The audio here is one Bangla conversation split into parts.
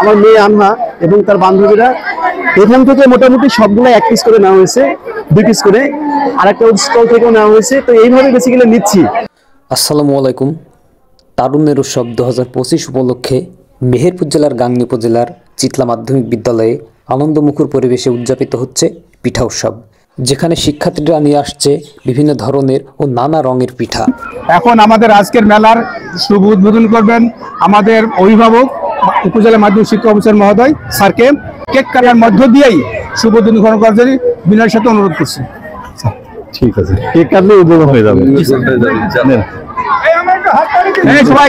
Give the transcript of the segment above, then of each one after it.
আমার মেয়ে আনহা এবং তার বান্ধবীরা এখান থেকে মোটামুটি সবগুলো 1 পিস করে নেওয়া হয়েছে, 2 পিস করে, আর একটা স্টল থেকেও নেওয়া হয়েছে। তো এইভাবে বেসিক্যালি নিচ্ছি। আসসালামু আলাইকুম। তারুণ্যের উৎসব 2025 উপলক্ষে মেহেরপুর জেলার গাংনী উপজেলার চিতলা মাধ্যমিক বিদ্যালয়ে আনন্দমুখর পরিবেশে উদযাপিত হচ্ছে পিঠা উৎসব, যেখানে শিক্ষার্থীরা নিয়ে আসছে বিভিন্ন ধরনের ও নানা রঙের পিঠা। এখন আমাদের আজকের মেলার শুভ উদ্বোধন করবেন আমাদের অভিভাবক উপজেলা মাধ্যমিক শিক্ষা অফিসার মহোদয় স্যারকে কেক কাটার মধ্য দিয়েই শুভ উদ্বোধন করার জন্য বিনয়ের সাথে অনুরোধ করছি। ঠিক আছে, কেক কাটলে উদ্বোধন হয়ে যাবে। সবাই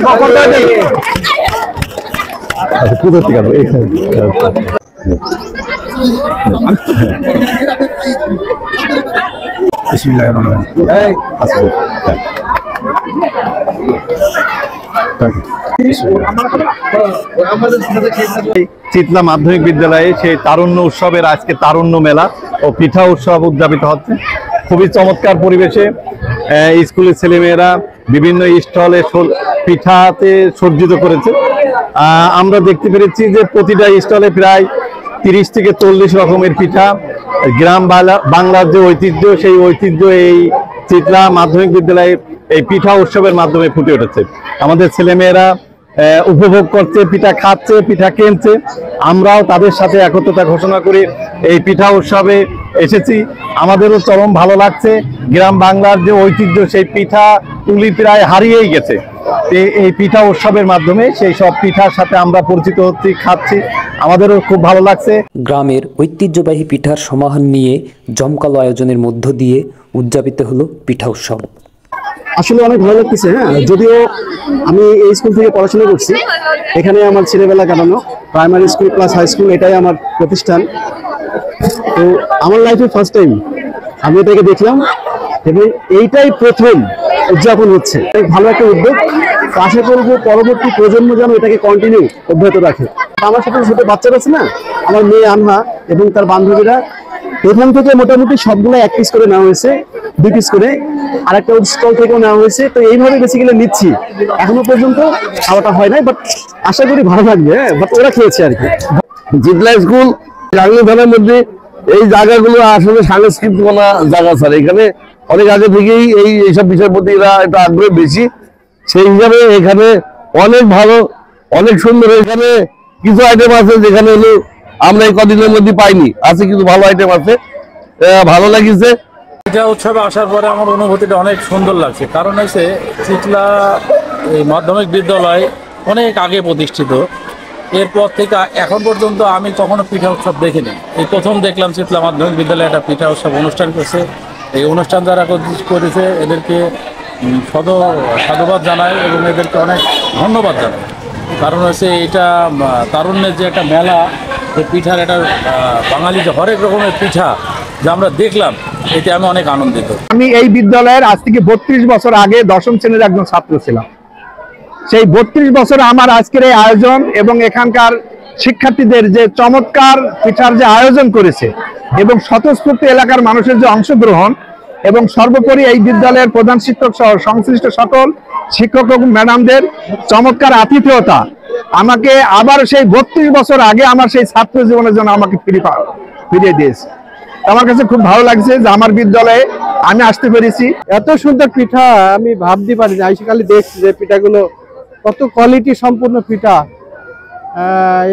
চিতলা মাধ্যমিক বিদ্যালয়ে সেই তারুণ্য উৎসবের আজকে তারুণ্য মেলা ও পিঠা উৎসব উদযাপিত হচ্ছে। খুবই চমৎকার পরিবেশে স্কুলের ছেলেমেয়েরা বিভিন্ন স্টলে পিঠাতে সজ্জিত করেছে। আমরা দেখতে পেরেছি যে প্রতিটা স্টলে প্রায় 30 থেকে 40 রকমের পিঠা। গ্রাম বাংলার যে ঐতিহ্য, সেই ঐতিহ্য এই চিতলা মাধ্যমিক বিদ্যালয়ে এই পিঠা উৎসবের মাধ্যমে ফুটে উঠেছে। আমাদের ছেলেমেয়েরা উপভোগ করছে, পিঠা খাচ্ছে, পিঠা কিনছে। আমরাও তাদের সাথে একত্রতা ঘোষণা করে এই পিঠা উৎসবে এসেছি। আমাদেরও চরম ভালো লাগছে। গ্রাম বাংলার যে ঐতিহ্য, সেই পিঠা তুলি প্রায় হারিয়েই গেছে। এই পিঠা উৎসবের মাধ্যমে সেই সব পিঠার সাথে আমরা পরিচিত হচ্ছি, খাচ্ছি। আমাদেরও খুব ভালো লাগছে। গ্রামের ঐতিহ্যবাহী পিঠার সমাহার নিয়ে জমকালো আয়োজনের মধ্য দিয়ে উদযাপিত হলো পিঠা উৎসব। আসলে অনেক ভালো লাগতেছে। হ্যাঁ, যদিও আমি এই স্কুল থেকে পড়াশোনা করছি, এখানে আমার ছেলেবেলা কাটানো, primary school plus high school, এটাই আমার প্রতিষ্ঠান। তো আমার লাইফে ফার্স্ট টাইম আমি এটাকে দেখলাম এবং এইটাই প্রথম উদযাপন হচ্ছে। ভালো একটা উদ্যোগ। আশা করবো পরবর্তী প্রজন্ম যেন এটাকে কন্টিনিউ অব্যাহত রাখে। আমার সাথে ছোট বাচ্চারা আছে না, আমার মেয়ে আনহা এবং তার বান্ধবীরা এখান থেকে মোটামুটি সবগুলো 1 পিস করে নেওয়া হয়েছে, 2 পিস করে, আর একটা স্টল থেকেও নেওয়া হয়েছে। তো এইভাবে বেসিক্যালি নিচ্ছি। এখনো পর্যন্ত খাওয়াটা হয় নাই, বাট আশা করি ভালো লাগবে। বাট ওরা খেয়েছে আর কি। চিতলা স্কুল গাংনী থানার মধ্যে এই জায়গাগুলো আসলে সাংস্কৃতিক জায়গা স্যার। এখানে অনেক আগে থেকেই এইসব বিষয়ের প্রতি এরা একটু আগ্রহ বেশি। সেই হিসাবে এখানে অনেক ভালো, অনেক সুন্দর। এখানে কিছু আইটেম আছে যেখানে হলো আমরা এই কদিনের মধ্যে পাইনি, আছে কিছু ভালো আইটেম আছে, ভালো লাগিছে। পিঠা উৎসবে আসার পরে আমার অনুভূতিটা অনেক সুন্দর লাগছে। কারণ হচ্ছে চিতলা এই মাধ্যমিক বিদ্যালয় অনেক আগে প্রতিষ্ঠিত। এরপর থেকে এখন পর্যন্ত আমি কখনো পিঠা উৎসব দেখিনি। এই প্রথম দেখলাম চিতলা মাধ্যমিক বিদ্যালয়ে একটা পিঠা উৎসব অনুষ্ঠান করছে। এই অনুষ্ঠান যারা করেছে এদেরকে সাধুবাদ জানাই এবং এদেরকে অনেক ধন্যবাদ জানাই। কারণ হচ্ছে এটা তারুণ্যের যে একটা মেলা, এই পিঠার একটা বাঙালি যে হরেক রকমের পিঠা যা আমরা দেখলাম, এতে আমি অনেক আনন্দিত। আমি এই বিদ্যালয়ের আজ থেকে 32 বছর আগে 10ম শ্রেণীর একজন ছাত্র ছিলাম। সেই 32 বছর আমার আজকের এই আয়োজন এবং এখানকার শিক্ষার্থীদের যে চমৎকার পিঠার যে আয়োজন করেছে এবং স্বতঃস্ফূর্ত এলাকার মানুষের যে অংশগ্রহণ এবং সর্বোপরি এই বিদ্যালয়ের প্রধান শিক্ষক সহ সংশ্লিষ্ট সকল শিক্ষক এবং ম্যাডামদের চমৎকার আতিথেয়তা আমাকে আবার সেই 32 বছর আগে আমার সেই ছাত্র জীবনের জন্য আমাকে ফিরিয়ে দিয়েছে। আমার কাছে খুব ভালো লাগছে যে আমার বিদ্যালয়ে আমি আসতে পেরেছি। এত সুন্দর পিঠা আমি ভাবতে পারি না। আজকাল দেখছি যে পিঠাগুলো কত কোয়ালিটি সম্পূর্ণ পিঠা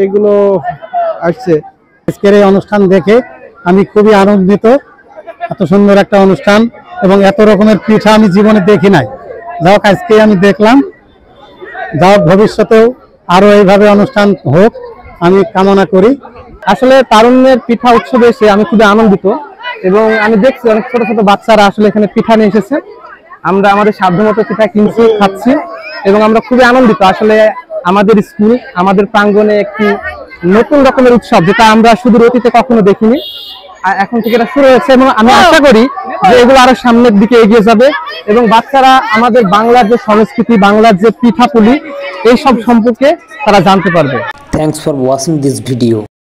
এগুলো আসছে। আজকের এই অনুষ্ঠান দেখে আমি খুবই আনন্দিত। এত সুন্দর একটা অনুষ্ঠান এবং এত রকমের পিঠা আমি জীবনে দেখি নাই। যাই হোক, আজকে আমি দেখলাম। যাই হোক, ভবিষ্যতেও আরো এইভাবে অনুষ্ঠান হোক আমি কামনা করি। আসলে তারুণ্যের পিঠা উৎসবে এসে আমি খুবই আনন্দিত এবং আমি দেখছি অনেক ছোট ছোট বাচ্চারা আসলে এখানে পিঠা নিয়ে এসেছে। আমরা আমাদের সাধ্যমতো পিঠা কিনছি, খাচ্ছি এবং আমরা খুবই আনন্দিত। আসলে আমাদের স্কুল, আমাদের প্রাঙ্গণে একটি নতুন রকমের উৎসব, যেটা আমরা শুধু অতীতে কখনো দেখিনি। আর এখন থেকে এটা শুরু হয়েছে এবং আমি আশা করি যে এগুলো আরো সামনের দিকে এগিয়ে যাবে এবং বাচ্চারা আমাদের বাংলার যে সংস্কৃতি, বাংলার যে পিঠাপুলি, এই সব সম্পর্কে তারা জানতে পারবে। Thanks for watching this video.